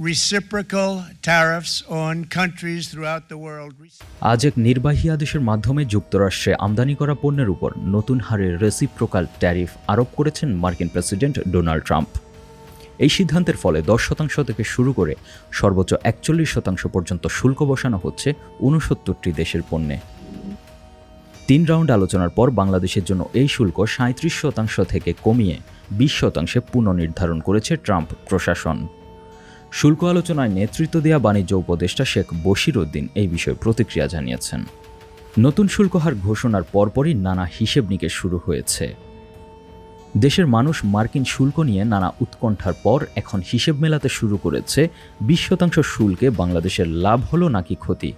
reciprocal tariffs on countries throughout the world. আজ এক নির্বাহী আদেশের মাধ্যমে যুক্তরাষ্ট্রে আমদানি করা পণ্যের উপর নতুন হারে রেসিপ্রোকাল ট্যারিফ আরোপ করেছেন মার্কিন প্রেসিডেন্ট ডোনাল্ড ট্রাম্প। এই সিদ্ধান্তের ফলে 10% থেকে শুরু করে সর্বোচ্চ 41% পর্যন্ত শুল্ক বসানো হচ্ছে 69টি দেশের পণ্যে। 3 রাউন্ড আলোচনার পর বাংলাদেশের জন্য এই শুল্ক 37% থেকে কমিয়ে 20% পুনর্নির্ধারণ করেছে ট্রাম্প প্রশাসন। শুল্ক আলোচনায় নেতৃত্ব দেওয়া বাণিজ্য উপদেষ্টা শেখ বশির উদ্দিন এই বিষয়ে প্রতিক্রিয়া জানিয়েছেন। নতুন শুল্ক হার ঘোষণার পরপরই নানা হিসেব নিকেশ শুরু হয়েছে। দেশের মানুষ মার্কিন শুল্ক নিয়ে নানা উৎকণ্ঠার পর এখন হিসেব মেলাতে শুরু করেছে 20% শুল্কে বাংলাদেশের লাভ হলো নাকি ক্ষতি।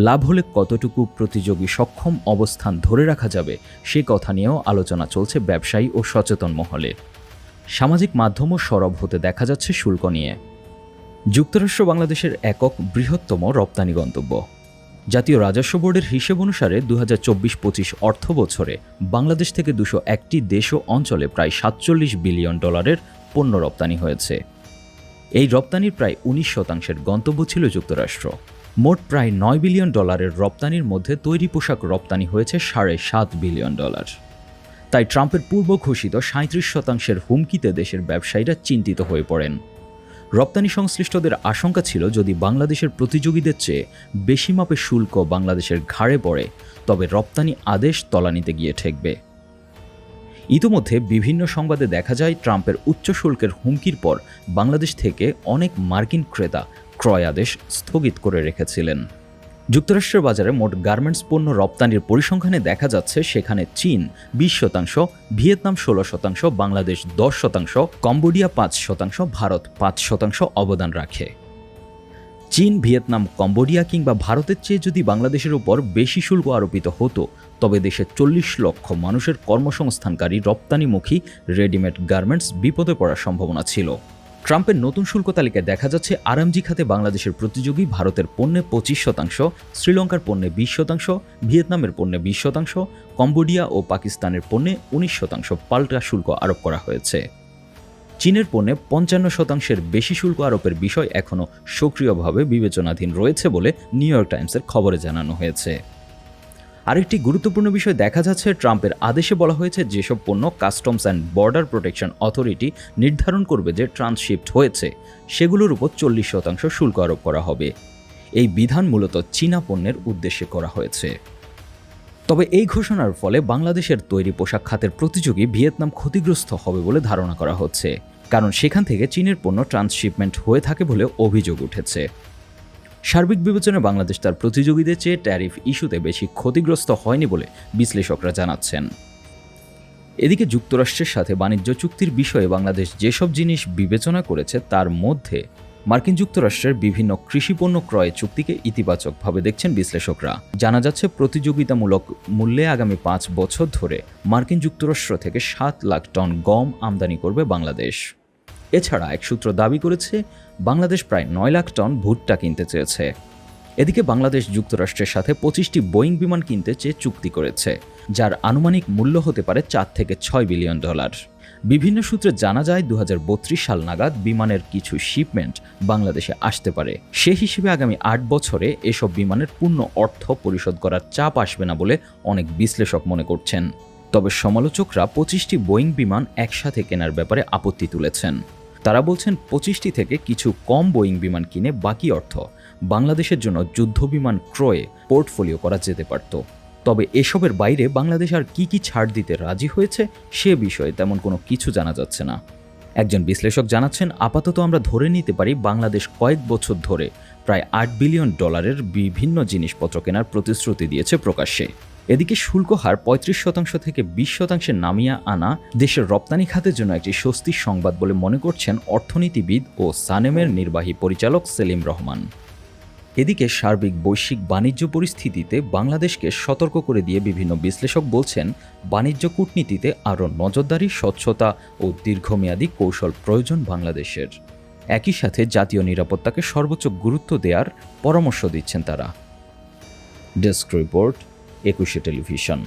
লাভ হলে কতটুকু প্রতিযোগী সক্ষম অবস্থান ধরে রাখা যাবে সে কথা নিয়েও আলোচনা চলছে ব্যবসায়ী ও সচেতন মহলে। সামাজিক মাধ্যমও সরব হতে দেখা যাচ্ছে শুল্ক নিয়ে। যুক্তরাষ্ট্র বাংলাদেশের একক বৃহত্তম রপ্তানি গন্তব্য। জাতীয় রাজস্ব বোর্ডের হিসেব অনুসারে 2024-25 অর্থ বছরে বাংলাদেশ থেকে 201টি দেশ ও অঞ্চলে প্রায় $47 বিলিয়ন পণ্য রপ্তানি হয়েছে। এই রপ্তানির প্রায় 19% গন্তব্য ছিল যুক্তরাষ্ট্র। মোট প্রায় $9 বিলিয়ন রপ্তানির মধ্যে তৈরি পোশাক রপ্তানি হয়েছে $7.5 বিলিয়ন। তাই ট্রাম্পের পূর্ব ঘোষিত 37% হুমকিতে দেশের ব্যবসায়ীরা চিন্তিত হয়ে পড়েন। রপ্তানি সংশ্লিষ্টদের আশঙ্কা ছিল যদি বাংলাদেশের প্রতিযোগীদের চেয়ে বেশি মাপে শুল্ক বাংলাদেশের ঘাড়ে পড়ে তবে রপ্তানি আদেশ তলানিতে গিয়ে ঠেকবে। ইতোমধ্যে বিভিন্ন সংবাদে দেখা যায় ট্রাম্পের উচ্চ শুল্কের হুমকির পর বাংলাদেশ থেকে অনেক মার্কিন ক্রেতা ক্রয় আদেশ স্থগিত করে রেখেছিলেন। যুক্তরাষ্ট্রের বাজারে মোট গার্মেন্টস পণ্য রপ্তানির পরিসংখ্যানে দেখা যাচ্ছে সেখানে চীন 20%, ভিয়েতনাম 16%, বাংলাদেশ 10%, কম্বোডিয়া 5%, ভারত 5% অবদান রাখে। চীন, ভিয়েতনাম, কম্বোডিয়া কিংবা ভারতের চেয়ে যদি বাংলাদেশের উপর বেশি শুল্ক আরোপিত হতো তবে দেশের 40 লক্ষ মানুষের কর্মসংস্থানকারী রপ্তানিমুখী রেডিমেড গার্মেন্টস বিপদে পড়ার সম্ভাবনা ছিল। ট্রাম্পের নতুন শুল্ক তালিকায় দেখা যাচ্ছে আরএমজি খাতে বাংলাদেশের প্রতিযোগী ভারতের পণ্যে 25%, শ্রীলঙ্কার পণ্যে 20%, ভিয়েতনামের পণ্যে 20%, কম্বোডিয়া ও পাকিস্তানের পণ্যে 19% পাল্টা শুল্ক আরোপ করা হয়েছে। চীনের পণ্যে 55%-এর বেশি শুল্ক আরোপের বিষয় এখনও সক্রিয়ভাবে বিবেচনাধীন রয়েছে বলে নিউ ইয়র্ক টাইমসের খবরে জানানো হয়েছে। আরেকটি গুরুত্বপূর্ণ বিষয় দেখা যাচ্ছে ট্রাম্পের আদেশে বলা হয়েছে যেসব পণ্য customs and border protection authority নির্ধারণ করবে যে ট্রান্সশিপ্ট হয়েছে সেগুলোর উপর 40% শুল্ক আরোপ করা হবে। এই বিধান মূলত চীনা পণ্যের উদ্দেশ্যে করা হয়েছে। তবে এই ঘোষণার ফলে বাংলাদেশের তৈরি পোশাক খাতের প্রতিযোগী ভিয়েতনাম ক্ষতিগ্রস্ত হবে বলে ধারণা করা হচ্ছে, কারণ সেখান থেকে চীনের পণ্য ট্রান্সশিপমেন্ট হয়ে থাকে বলে অভিযোগ উঠেছে। সার্বিক বিবেচনায় বাংলাদেশ তার প্রতিযোগীদের চেয়ে ট্যারিফ ইস্যুতে বেশি ক্ষতিগ্রস্ত হয়নি বলে বিশ্লেষকরা জানাচ্ছেন। এদিকে যুক্তরাষ্ট্রের সাথে বাণিজ্য চুক্তির বিষয়ে বাংলাদেশ যেসব জিনিস বিবেচনা করেছে তার মধ্যে মার্কিন যুক্তরাষ্ট্রের বিভিন্ন কৃষিপণ্য ক্রয় চুক্তিকে ইতিবাচকভাবে দেখছেন বিশ্লেষকরা। জানা যাচ্ছে প্রতিযোগিতামূলক মূল্যে আগামী 5 বছর ধরে মার্কিন যুক্তরাষ্ট্র থেকে 7 লাখ টন গম আমদানি করবে বাংলাদেশ। এছাড়া এক সূত্র দাবি করেছে বাংলাদেশ প্রায় 9 লাখ টন ভুট্টা কিনতে চেয়েছে। এদিকে বাংলাদেশ যুক্তরাষ্ট্রের সাথে 25টি বোয়িং বিমান কিনতে চেয়ে চুক্তি করেছে, যার আনুমানিক মূল্য হতে পারে $4 থেকে $6 বিলিয়ন। বিভিন্ন সূত্রে জানা যায় 2032 সাল নাগাদ বিমানের কিছু শিপমেন্ট বাংলাদেশে আসতে পারে। সে হিসেবে আগামী 8 বছরে এসব বিমানের পূর্ণ অর্থ পরিশোধ করার চাপ আসবে না বলে অনেক বিশ্লেষক মনে করছেন। তবে সমালোচকরা 25টি বোয়িং বিমান একসাথে কেনার ব্যাপারে আপত্তি তুলেছেন। তারা বলছেন 25টি থেকে কিছু কম বোয়িং বিমান কিনে বাকি অর্থ বাংলাদেশের জন্য যুদ্ধ বিমান ক্রয়ে পোর্টফোলিও করা যেতে পারত। তবে এসবের বাইরে বাংলাদেশ আর কি ছাড় দিতে রাজি হয়েছে সে বিষয়ে তেমন কোনো কিছু জানা যাচ্ছে না। একজন বিশ্লেষক জানাচ্ছেন, আপাতত আমরা ধরে নিতে পারি বাংলাদেশ কয়েক বছর ধরে প্রায় $8 বিলিয়ন বিভিন্ন জিনিসপত্র কেনার প্রতিশ্রুতি দিয়েছে প্রকাশ্যে। এদিকে শুল্ক হার 35% থেকে 20% নামিয়ে আনা দেশের রপ্তানি খাতের জন্য একটি স্বস্তির সংবাদ বলে মনে করছেন অর্থনীতিবিদ ও সানেমের নির্বাহী পরিচালক সেলিম রহমান। এদিকে সার্বিক বৈশ্বিক বাণিজ্য পরিস্থিতিতে বাংলাদেশকে সতর্ক করে দিয়ে বিভিন্ন বিশ্লেষক বলছেন বাণিজ্য কূটনীতিতে আরও নজরদারি, স্বচ্ছতা ও দীর্ঘমেয়াদী কৌশল প্রয়োজন বাংলাদেশের। একই সাথে জাতীয় নিরাপত্তাকে সর্বোচ্চ গুরুত্ব দেওয়ার পরামর্শ দিচ্ছেন তারা। Desk report, 21 television.